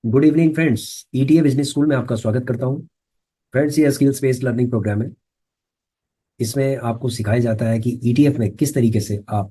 Good evening friends. ETA business school में आपका स्वागत करता हूं। फ्रेंड्स, ये स्किल्स बेस्ड लर्निंग प्रोग्राम है। इसमें आपको सिखाया जाता है कि ईटीएफ में किस तरीके से आप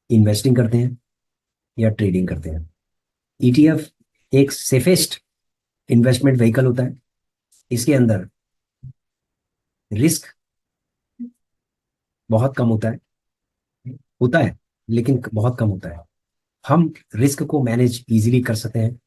इन्वेस्टिंग करते हैं या ट्रेडिंग करते हैं। ईटीएफ एक सेफेस्ट इन्वेस्टमेंट व्हीकल होता है। इसके अंदर रिस्क बहुत कम होता है लेकिन बहुत कम होता है। हम रिस्क को मैनेज इजीली कर सकते हैं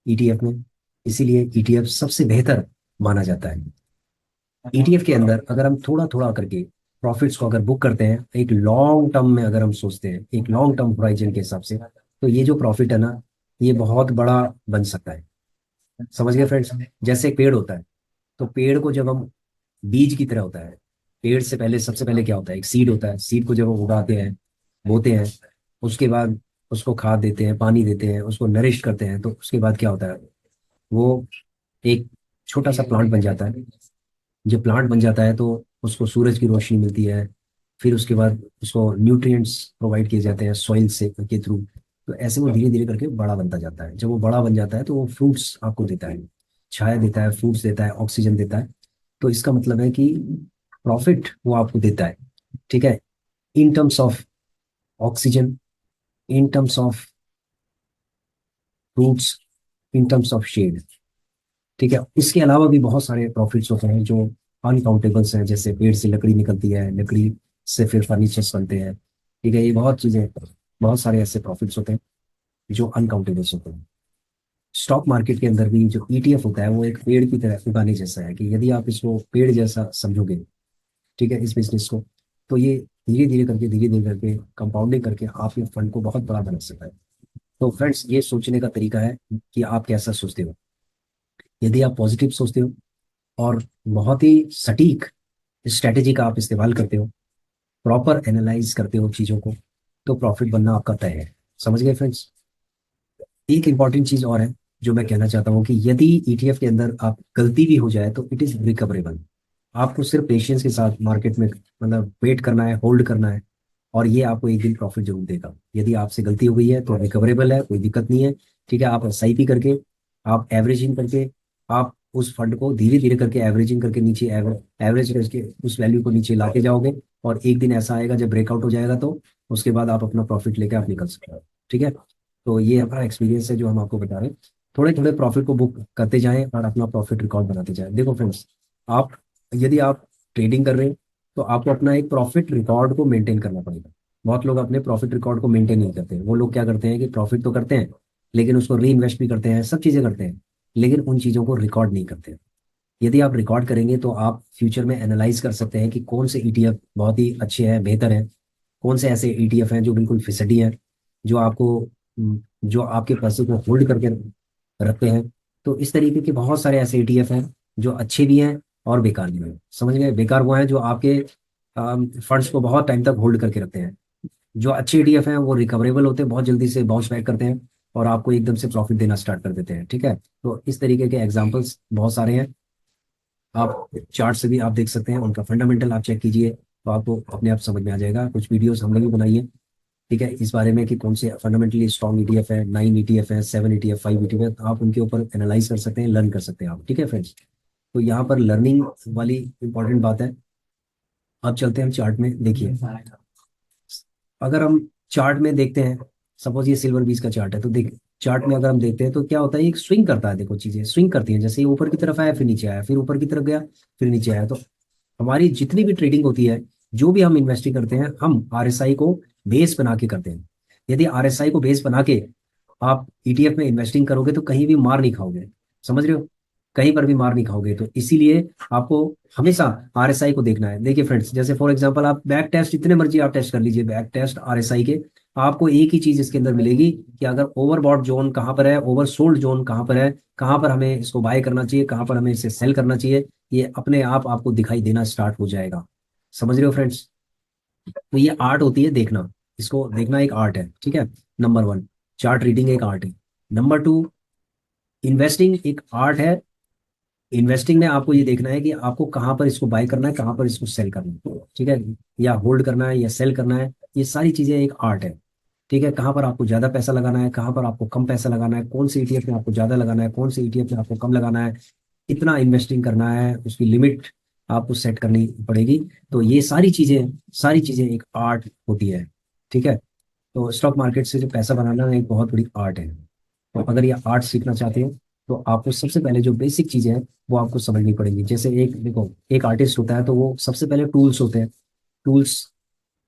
ईटीएफ में। इसीलिए ईटीएफ सबसे बेहतर माना जाता है। ईटीएफ के अंदर अगर हम थोड़ा थोड़ा करके प्रॉफिट्स को अगर बुक करते हैं, एक लॉन्ग टर्म में अगर हम सोचते हैं, एक लॉन्ग टर्म होराइजन के हिसाब से, तो ये जो प्रॉफिट है ना, ये बहुत बड़ा बन सकता है। समझ गए फ्रेंड्स? जैसे एक पेड़ होता है, तो पेड़ को जब हम बीज की तरह होता है। पेड़ से पहले सबसे पहले क्या होता है? एक सीड होता है। सीड को जब हम उगाते हैं, बोते हैं, उसके बाद उसको खाद देते हैं, पानी देते हैं, उसको नरिश करते हैं, तो उसके बाद क्या होता है? वो एक छोटा सा प्लांट बन जाता है। जब प्लांट बन जाता है तो उसको सूरज की रोशनी मिलती है। फिर उसके बाद उसको न्यूट्रिएंट्स प्रोवाइड किए जाते हैं सॉइल से के थ्रू। तो ऐसे वो धीरे धीरे करके बड़ा बनता जाता है। जब वो बड़ा बन जाता है तो वो फ्रूट्स आपको देता है, छाया देता है, फ्रूट्स देता है, ऑक्सीजन देता है। तो इसका मतलब है कि प्रॉफिट वो आपको देता है। ठीक है? In terms of oxygen, in terms of fruits, in terms of shade. ठीक है? इसके अलावा भी बहुत सारे प्रॉफिट्स होते हैं जो अनकाउंटेबल्स हैं। जैसे पेड़ से लकड़ी निकलती है, लकड़ी से फिर फर्नीचर्स बनते हैं। ठीक है? ये बहुत चीजें, बहुत सारे ऐसे प्रॉफिट्स होते हैं जो अनकाउंटेबल्स होते हैं। स्टॉक मार्केट के अंदर भी जो ईटीएफ होता है, वो एक पेड़ की तरह उगाने जैसा है कि यदि आप इसको पेड़ जैसा समझोगे, ठीक है, इस बिजनेस को, तो ये धीरे धीरे करके कंपाउंडिंग करके आपके फंड को बहुत बड़ा बना सकता है। तो फ्रेंड्स, ये सोचने का तरीका है कि आप कैसा सोचते हो। यदि आप पॉजिटिव सोचते हो और बहुत ही सटीक स्ट्रेटेजी का आप इस्तेमाल करते हो, प्रॉपर एनालाइज करते हो चीज़ों को, तो प्रॉफिट बनना आपका तय है। समझ गए फ्रेंड्स? एक इंपॉर्टेंट चीज़ और है जो मैं कहना चाहता हूँ कि यदि ईटीएफ के अंदर आप गलती भी हो जाए तो इट इज़ रिकवरेबल। आपको सिर्फ पेशेंस के साथ मार्केट में मतलब वेट करना है, होल्ड करना है, और ये आपको एक दिन प्रॉफिट जरूर देगा। यदि आपसे गलती हो गई है तो रिकवरेबल है, कोई दिक्कत नहीं है। ठीक है? आप एसआईपी करके, आप एवरेजिंग करके, आप उस फंड को धीरे धीरे करके एवरेजिंग करके नीचे एवरेज करके उस वैल्यू को नीचे लाते जाओगे। और एक दिन ऐसा आएगा जब ब्रेकआउट हो जाएगा, तो उसके बाद आप अपना प्रॉफिट लेकर आप निकल सकते हो। ठीक है? तो ये हमारा एक्सपीरियंस है जो हम आपको बता रहे हैं। थोड़े थोड़े प्रॉफिट को बुक करते जाएं और अपना प्रॉफिट रिकॉर्ड बनाते जाएं। देखो फ्रेंड्स, आप यदि आप ट्रेडिंग कर रहे हैं तो आपको अपना एक प्रॉफिट रिकॉर्ड को मेंटेन करना पड़ेगा। बहुत लोग अपने प्रॉफिट रिकॉर्ड को मेंटेन नहीं करते। वो लोग क्या करते हैं कि प्रॉफिट तो करते हैं, लेकिन उसको री इन्वेस्ट भी करते हैं, सब चीज़ें करते हैं, लेकिन उन चीज़ों को रिकॉर्ड नहीं करते। यदि आप रिकॉर्ड करेंगे तो आप फ्यूचर में एनालाइज कर सकते हैं कि कौन से ईटीएफ बहुत ही अच्छे हैं, बेहतर हैं, कौन से ऐसे ईटीएफ हैं जो बिल्कुल फिसडी हैं, जो आपको जो आपके पैसे को होल्ड करके रखते हैं। तो इस तरीके के बहुत सारे ऐसे ईटीएफ हैं जो अच्छे भी हैं और बेकार भी हैं। समझ गए? बेकार वो हैं जो आपके फंड्स को बहुत टाइम तक होल्ड करके रखते हैं। जो अच्छे ईटीएफ हैं वो रिकवरेबल होते हैं, बहुत जल्दी से बाउंस बैक करते हैं और आपको एकदम से प्रॉफिट देना स्टार्ट कर देते हैं। ठीक है? तो इस तरीके के एग्जांपल्स बहुत सारे हैं। आप चार्ट से भी आप देख सकते हैं, उनका फंडामेंटल आप चेक कीजिए तो आपको अपने आप समझ में आ जाएगा। कुछ वीडियोस हमने भी बनाई है, ठीक है, इस बारे में कि कौन से फंडामेंटली स्ट्रॉन्ग ईटीएफ है, 9 ईटीएफ है, 7 ईटीएफ, 5 ईटीएफ है। तो आप उनके ऊपर एनालाइज कर सकते हैं, लर्न कर सकते हैं आप। ठीक है फ्रेंड्स? तो यहाँ पर लर्निंग वाली इंपॉर्टेंट बात है। अब चलते हैं हम चार्ट में। देखिए, अगर हम चार्ट में देखते हैं, सपोज ये सिल्वर बीज का चार्ट है, तो देख, चार्ट में अगर हम देखते हैं तो क्या होता है, एक स्विंग करता है। देखो, चीजें स्विंग करती हैं। जैसे ये ऊपर की तरफ आया, फिर नीचे आया, फिर ऊपर की तरफ गया, फिर नीचे आया। तो हमारी जितनी भी ट्रेडिंग होती है, जो भी हम इन्वेस्टिंग करते हैं, हम आरएसआई को बेस बना के करते हैं। यदि आरएसआई को बेस बना के आप ईटीएफ में इन्वेस्टिंग करोगे तो कहीं भी मार नहीं खाओगे। समझ रहे हो? कहीं पर भी मार नहीं खाओगे। तो इसीलिए आपको हमेशा आरएसआई को देखना है। देखिए फ्रेंड्स, जैसे फॉर एग्जांपल आप बैक टेस्ट जितने मर्जी आप टेस्ट कर लीजिए, बैक टेस्ट आरएसआई के, आपको एक ही चीज इसके अंदर मिलेगी कि अगर ओवरबॉट जोन कहाँ पर है, ओवर सोल्ड जोन कहाँ पर है, कहाँ पर हमें इसको बाय करना चाहिए, कहाँ पर हमें इसे सेल करना चाहिए, ये अपने आप आपको दिखाई देना स्टार्ट हो जाएगा। समझ रहे हो फ्रेंड्स? तो ये आर्ट होती है देखना। इसको देखना एक आर्ट है। ठीक है? नंबर वन, चार्ट रीडिंग एक आर्ट है। नंबर टू, इन्वेस्टिंग एक आर्ट है। इन्वेस्टिंग में आपको ये देखना है कि आपको कहाँ पर इसको बाय करना है, कहाँ पर इसको सेल करना है। ठीक है? या होल्ड करना है या सेल करना है, ये सारी चीजें एक आर्ट है। ठीक है, कहाँ पर आपको ज़्यादा पैसा लगाना है, कहाँ पर आपको कम पैसा लगाना है, कौन से ईटीएफ में आपको ज़्यादा लगाना है, कौन से ईटीएफ में आपको कम लगाना है, कितना इन्वेस्टिंग करना है, उसकी लिमिट आपको सेट करनी पड़ेगी। तो ये सारी चीज़ें एक आर्ट होती है। ठीक है, तो स्टॉक मार्केट से जो पैसा बनाना है एक बहुत बड़ी आर्ट है। तो अगर ये आर्ट सीखना चाहते हो तो आपको सबसे पहले जो बेसिक चीज़ें हैं वो आपको समझनी पड़ेगी। जैसे एक देखो, एक आर्टिस्ट होता है तो वो सबसे पहले टूल्स होते हैं, टूल्स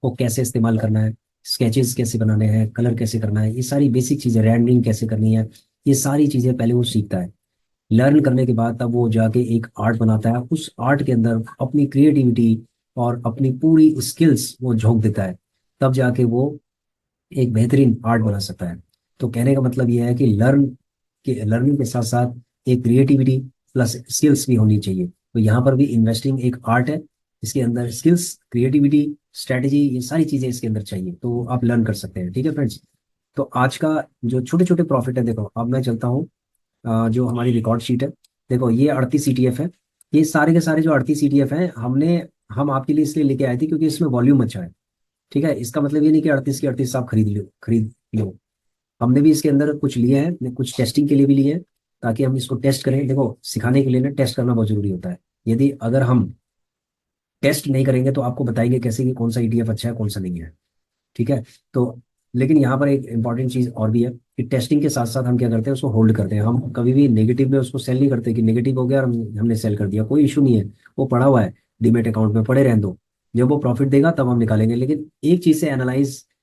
को कैसे इस्तेमाल करना है, स्केचेस कैसे बनाने हैं, कलर कैसे करना है, ये सारी बेसिक चीज़ें, रेंडरिंग कैसे करनी है, ये सारी चीज़ें पहले वो सीखता है। लर्न करने के बाद तब वो जाके एक आर्ट बनाता है, उस आर्ट के अंदर अपनी क्रिएटिविटी और अपनी पूरी स्किल्स वो झोंक देता है, तब जाके वो एक बेहतरीन आर्ट बना सकता है। तो कहने का मतलब ये है कि लर्निंग के साथ साथ एक क्रिएटिविटी प्लस स्किल्स भी होनी चाहिए। तो यहाँ पर भी इन्वेस्टिंग एक आर्ट है, इसके अंदर स्किल्स, क्रिएटिविटी, स्ट्रेटेजी, ये सारी चीजें इसके अंदर चाहिए, तो आप लर्न कर सकते हैं। ठीक है फ्रेंड्स, तो आज का जो छोटे छोटे प्रॉफिट है, देखो अब मैं चलता हूँ जो हमारी रिकॉर्ड शीट है। देखो ये 38 ETF है, ये सारे के सारे जो 38 ETF हैं हम आपके लिए इसलिए लेके आए थे क्योंकि इसमें वॉल्यूम अच्छा है। ठीक है, इसका मतलब ये नहीं कि 38 के 38 आप खरीद लो। हमने भी इसके अंदर कुछ लिए हैं, कुछ टेस्टिंग के लिए भी लिए हैं, ताकि हम इसको टेस्ट करें। देखो सिखाने के लिए ना टेस्ट करना बहुत जरूरी होता है। यदि अगर हम टेस्ट नहीं करेंगे तो आपको बताएंगे कैसे कि कौन सा ETF अच्छा है कौन सा नहीं है। ठीक है, तो लेकिन यहाँ पर एक इंपॉर्टेंट चीज और भी है कि टेस्टिंग के साथ साथ हम क्या करते हैं, उसको होल्ड करते हैं। हम कभी भी नेगेटिव में उसको सेल नहीं करते कि नेगेटिव हो गया और हमने सेल कर दिया, कोई इशू नहीं है, वो पड़ा हुआ है डीमेट अकाउंट में, पड़े रहने दो, जब वो प्रॉफिट देगा तब हम निकालेंगे। लेकिन एक चीज से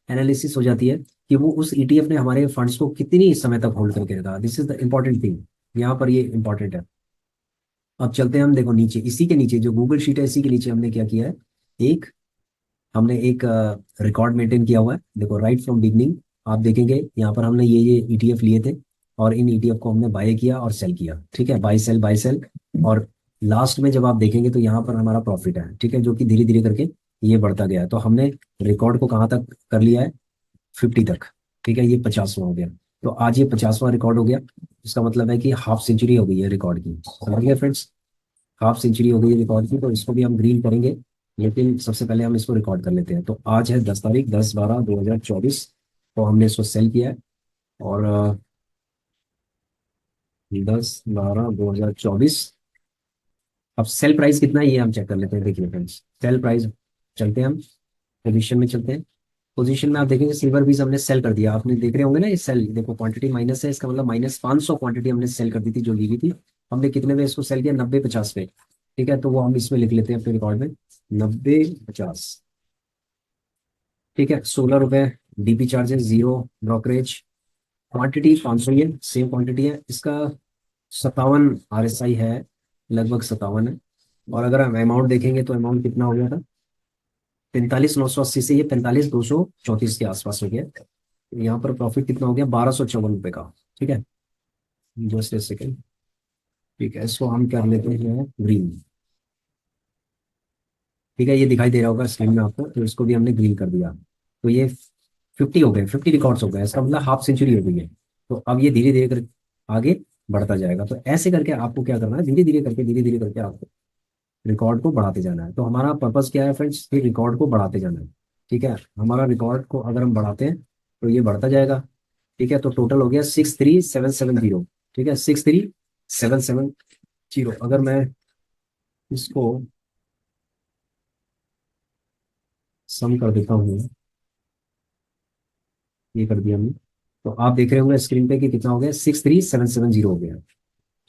एनालिसिस हो जाती है कि वो उस ETF ने हमारे फंड्स को कितनी समय तक होल्ड करके रखा। This is the important thing, यहाँ पर ये इंपॉर्टेंट है। अब चलते हैं हम, देखो नीचे, इसी के नीचे जो गूगल शीट है इसी के नीचे हमने क्या किया है, एक हमने एक रिकॉर्ड मेंटेन किया हुआ है। देखो राइट फ्रॉम बिगनिंग आप देखेंगे यहाँ पर हमने ये ETF लिए थे, और इन ETF को हमने बाय किया और सेल किया। ठीक है, बाय सेल बाय सेल, और लास्ट में जब आप देखेंगे तो यहाँ पर हमारा प्रॉफिट है। ठीक है, जो कि धीरे धीरे करके ये बढ़ता गया है। तो हमने रिकॉर्ड को कहाँ तक कर लिया है, 50 तक। ठीक है, ये 50वां हो गया। तो आज ये 50वां रिकॉर्ड हो गया, इसका मतलब है कि हाफ सेंचुरी हो गई है रिकॉर्ड की। समझ गए फ्रेंड्स, हाफ सेंचुरी हो गई है रिकॉर्ड की। तो इसको भी हम ग्रीन करेंगे, लेकिन सबसे पहले हम इसको रिकॉर्ड कर लेते हैं। तो आज है 10 तारीख, 10/12/2024। तो हमने इसको सेल किया है, और 10/12/2024। अब सेल प्राइस कितना है ये हम चेक कर लेते हैं। देखिए फ्रेंड्स, सेल प्राइस, चलते हैं हम पोजीशन में, चलते हैं पोजीशन में। आप देखेंगे सिल्वर बीज हमने सेल कर दिया, आपने देख रहे होंगे ना ये सेल, देखो क्वांटिटी माइनस है, इसका मतलब -500 क्वांटिटी हमने सेल कर दी थी जो ली हुई थी। हमने कितने में इसको सेल किया, 90-50 पे। ठीक है, तो वो हम इसमें लिख लेते हैं अपने रिकॉर्ड में, 90-50। ठीक है, 16 रुपए DP charges, zero brokerage, quantity 500 ही है, सेम क्वांटिटी है इसका। 57 RSI है, लगभग 57 है। और अगर हम अमाउंट देखेंगे तो अमाउंट कितना हो गया था, 45,980 से ये 45,234 के आसपास हो गया। यहाँ पर प्रॉफिट कितना हो गया, 1254 रुपये का। ठीक है, जस्ट ए सेकेंड। ठीक है, इसको हम कर लेते हैं ग्रीन। ठीक है, ये दिखाई दे रहा होगा स्क्रीन में आपको, तो इसको भी हमने ग्रीन कर दिया। तो ये 50 हो गए, 50 रिकॉर्ड्स हो गए, इसका मतलब हाफ सेंचुरी हो गई है। तो अब ये धीरे धीरे कर आगे बढ़ता जाएगा। तो ऐसे करके आपको क्या करना है, धीरे धीरे करके आपको रिकॉर्ड को बढ़ाते जाना है। तो हमारा पर्पस क्या है फ्रेंड्स, ये रिकॉर्ड को बढ़ाते जाना है। ठीक है, हमारा रिकॉर्ड को अगर हम बढ़ाते हैं तो ये बढ़ता जाएगा। ठीक है, तो टोटल हो गया 63770। ठीक है, 63770। अगर मैं इसको सम कर देता हूँ, ये कर दिया हमने, तो आप देख रहे होंगे स्क्रीन पे कि कितना हो गया, 63770 हो गया।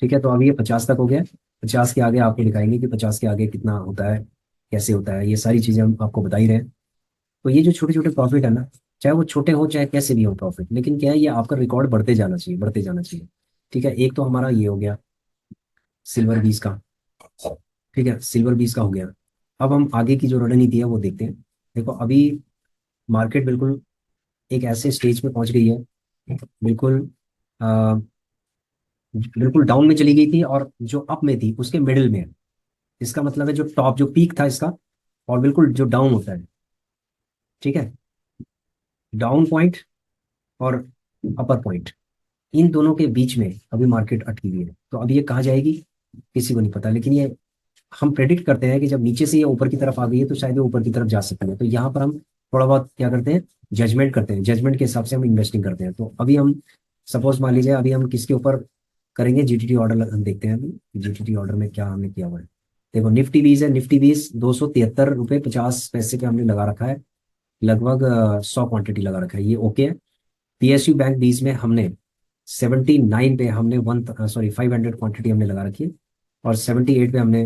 ठीक है, तो अभी ये 50 तक हो गया। 50 के आगे आपको दिखाएंगे कि 50 के आगे कितना होता है, कैसे होता है, ये सारी चीजें हम आपको बता ही रहे हैं। तो ये जो छोटे छोटे प्रॉफिट है ना, चाहे वो छोटे हो चाहे कैसे भी हो प्रॉफिट, लेकिन क्या है, ये आपका रिकॉर्ड बढ़ते जाना चाहिए, बढ़ते जाना चाहिए। ठीक है, एक तो हमारा ये हो गया सिल्वर बीज का। ठीक है, सिल्वर बीज का हो गया। अब हम आगे की जो रणनीति है वो देखते हैं। देखो अभी मार्केट बिल्कुल एक ऐसे स्टेज पे पहुंच गई है, बिल्कुल बिल्कुल डाउन में चली गई थी, और जो अप में थी उसके मिडिल में है। इसका मतलब है जो टॉप, जो पीक था इसका, और बिल्कुल जो डाउन होता है। ठीक है, डाउन पॉइंट और अपर पॉइंट, इन दोनों के बीच में अभी मार्केट अटकी हुई है। तो अभी ये कहाँ जाएगी किसी को नहीं पता, लेकिन ये हम प्रेडिक्ट करते हैं कि जब नीचे से ये ऊपर की तरफ आ गई है तो शायद ये ऊपर की तरफ जा सकती है। तो यहाँ पर हम थोड़ा बहुत क्या करते हैं, जजमेंट करते हैं, जजमेंट के हिसाब से हम इन्वेस्टिंग करते हैं। तो अभी हम सपोज मान लीजिए अभी हम किसके ऊपर करेंगे, जीटीटी ऑर्डर हम देखते हैं अभी जीटीटी ऑर्डर में क्या हमने किया हुआ है। देखो निफ्टी बीस है, निफ्टी बीस 273 रुपये 50 पैसे पे हमने लगा रखा है, लगभग 100 क्वांटिटी लगा रखा है, ये ओके है। पीएसयू बैंक बीस में हमने 79 पे हमने 500 क्वांटिटी हमने लगा रखी है, और 78 पे हमने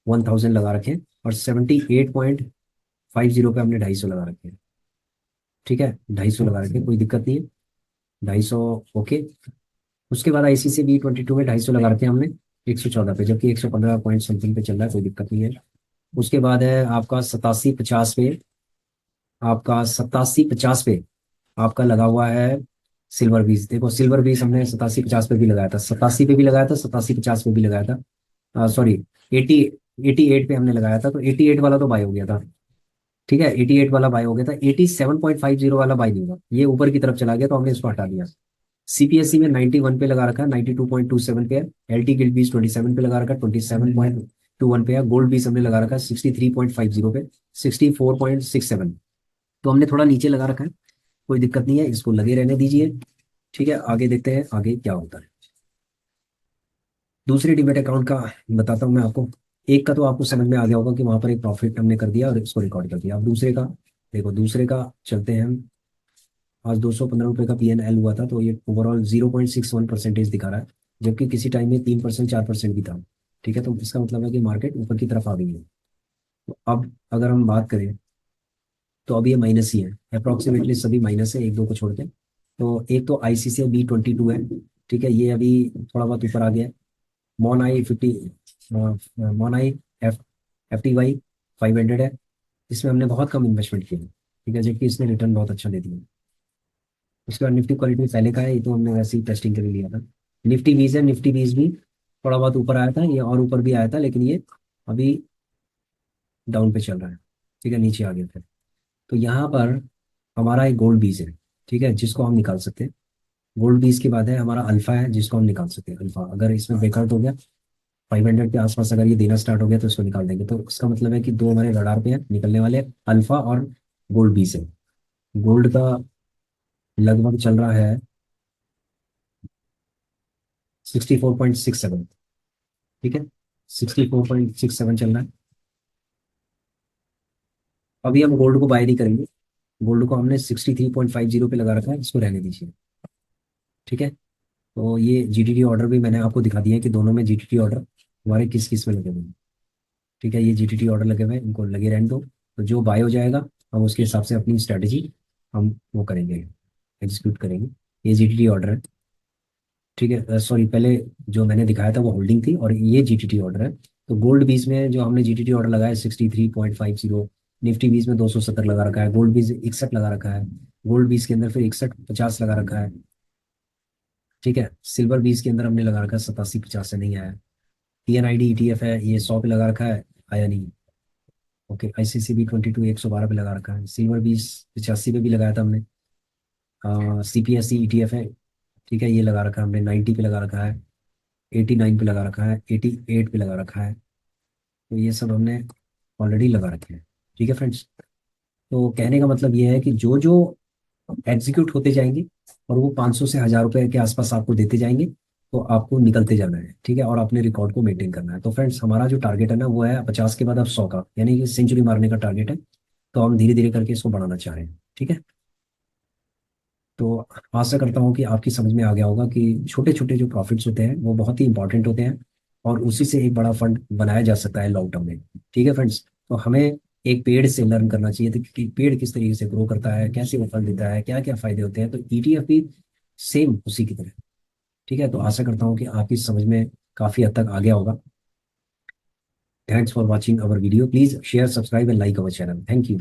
1000 लगा रखे हैं, और 78.50 पे हमने 250 लगा रखे हैं। ठीक है, 250 लगा रखे हैं, कोई दिक्कत नहीं है, 250 ओके। उसके बाद आईसीसी बी 22 में 250 लगा रखे हैं हमने 114 पे, जबकि 115 पॉइंट समथिंग पे चल रहा है, कोई दिक्कत नहीं है। उसके बाद है आपका 87.50 पे, आपका 87.50 पे आपका लगा हुआ है सिल्वर बीज। देखो सिल्वर बीज हमने 87.50 पे भी लगाया था, 87 पे भी लगाया था, 87.50 पे भी लगाया था, सॉरी 88 पे हमने लगाया था, तो 88 वाला तो बाय हो गया था। ठीक है, 88 वाला बाय हो गया था, 87.50 वाला बाय नहीं हुआ, ये ऊपर की तरफ चला गया तो हमने इसको हटा दिया। सीपीएससी में 91 पे लगा रखा है, 92.27 पे है। एलटी गिल्ड बीस 27 पे लगा रखा है, 27.21 पे है। गोल्ड बीस हमने लगा रखा है 63.50 पे, 64.67। तो हमने थोड़ा नीचे लगा रखा है, कोई दिक्कत नहीं है, इसको लगे रहने दीजिए। ठीक है, आगे देखते हैं आगे क्या होता है। दूसरे डीमेट अकाउंट का बताता हूँ मैं आपको। एक का तो आपको समझ में आ गया होगा कि वहां पर एक प्रॉफिट हमने कर दिया और इसको रिकॉर्ड कर दिया। अब दूसरे का देखो, दूसरे का चलते हैं हम। आज 215 रुपये का पीएनएल हुआ था, तो ये ओवरऑल 0.61% दिखा रहा है, जबकि किसी टाइम में 3% 4% भी था। ठीक है, तो इसका मतलब है कि मार्केट ऊपर की तरफ आ गई है। तो अब अगर हम बात करें तो अब ये माइनस ही है, अप्रोक्सीमेटली सभी माइनस है, एक दो को छोड़ के। तो एक तो आईसीसी बी 22 है। ठीक है, ये अभी थोड़ा बहुत ऊपर आ गया है। मॉन आई 50, मॉन आई एफ एफ टी वाई 500 है, इसमें हमने बहुत कम इन्वेस्टमेंट किया है। ठीक है, जबकि इसने रिटर्न बहुत अच्छा दे दिया। उसके बाद निफ्टी क्वालिटी पहले का है, ये तो हमने वैसे ही टेस्टिंग के लिए लिया था। निफ्टी बीस है, निफ्टी बीस भी थोड़ा बहुत ऊपर आया था, ये और ऊपर भी आया था, लेकिन ये अभी डाउन पे चल रहा है। ठीक है, नीचे आ गया फिर। तो यहाँ पर हमारा एक गोल्ड बीज है, ठीक है, जिसको हम निकाल सकते हैं। गोल्ड बीज के बाद है हमारा अल्फा है, जिसको हम निकाल सकते हैं। अल्फा अगर इसमें ब्रेकआउट हो गया 500 के आसपास, अगर ये देना स्टार्ट हो गया तो इसको निकाल देंगे। तो इसका मतलब है कि दो हमारे रडार पे हैं निकलने वाले, अल्फा और गोल्ड बीज है। गोल्ड का लगभग चल रहा है 64.67। ठीक है, 64.67 चल रहा है। अभी हम गोल्ड को बाय नहीं करेंगे, गोल्ड को हमने 63.50 पे लगा रखा है, इसको रहने दीजिए। ठीक है, तो ये जीटीटी ऑर्डर भी मैंने आपको दिखा दिया है कि दोनों में जीटीटी ऑर्डर हमारे किस किस में लगे हुए हैं। ठीक है, ये जीटीटी ऑर्डर लगे हुए हैं, इनको लगे रहने दो। तो जो बाय हो जाएगा हम उसके हिसाब से अपनी स्ट्रेटेजी हम वो करेंगे, एग्जीक्यूट करेंगे। ये जीटीटी ऑर्डर है। ठीक है, सॉरी, पहले जो मैंने दिखाया था वो होल्डिंग थी, और ये जीटीटी ऑर्डर है। तो गोल्ड बीस में जो हमने जीटीटी ऑर्डर लगाया 63.50, निफ्टी बीस में 270 लगा रखा है, गोल्ड बीस 61 लगा रखा है, गोल्ड बीस के अंदर फिर 61.50 लगा रखा है। ठीक है, सिल्वर बीस के अंदर हमने लगा रखा है 87.50 से नहीं आया। पीएनआईडी ईटीएफ है, ये 100 पे लगा रखा है, आया नहीं। ओके, आईसीसी बी 22 112 पे लगा रखा है, सिल्वर बीस 85 पे भी लगाया था हमने। सीपीएससी ईटीएफ है, ठीक है, ये लगा रखा है हमने 90 पे लगा रखा है, 89 पे लगा रखा है, 88 पे लगा रखा है। तो ये सब हमने ऑलरेडी लगा रखे हैं। ठीक है फ्रेंड्स, तो कहने का मतलब ये है कि जो जो एग्जीक्यूट होते जाएंगे और वो 500 से 1000 रुपए के आसपास आपको देते जाएंगे, तो आपको निकलते जाना है। ठीक है, और अपने रिकॉर्ड को मेंटेन करना है। तो फ्रेंड्स, हमारा जो टारगेट है ना वो है 50 के बाद अब 100 का, यानी कि सेंचुरी मारने का टारगेट है। तो हम धीरे धीरे करके इसको बढ़ाना चाह रहे हैं। ठीक है, तो आशा करता हूँ कि आपकी समझ में आ गया होगा कि छोटे छोटे जो प्रॉफिट्स होते हैं वो बहुत ही इंपॉर्टेंट होते हैं, और उसी से एक बड़ा फंड बनाया जा सकता है लॉन्ग टर्म में। ठीक है फ्रेंड्स, तो हमें एक पेड़ से लर्न करना चाहिए था कि पेड़ किस तरीके से ग्रो करता है, कैसे वो फल देता है, क्या क्या फायदे होते हैं। तो ईटीएफ भी सेम उसी की तरह। ठीक है, तो आशा करता हूँ कि आपकी समझ में काफी हद तक आ गया होगा। Thanks for watching our video, please share subscribe and like our channel. Thank you.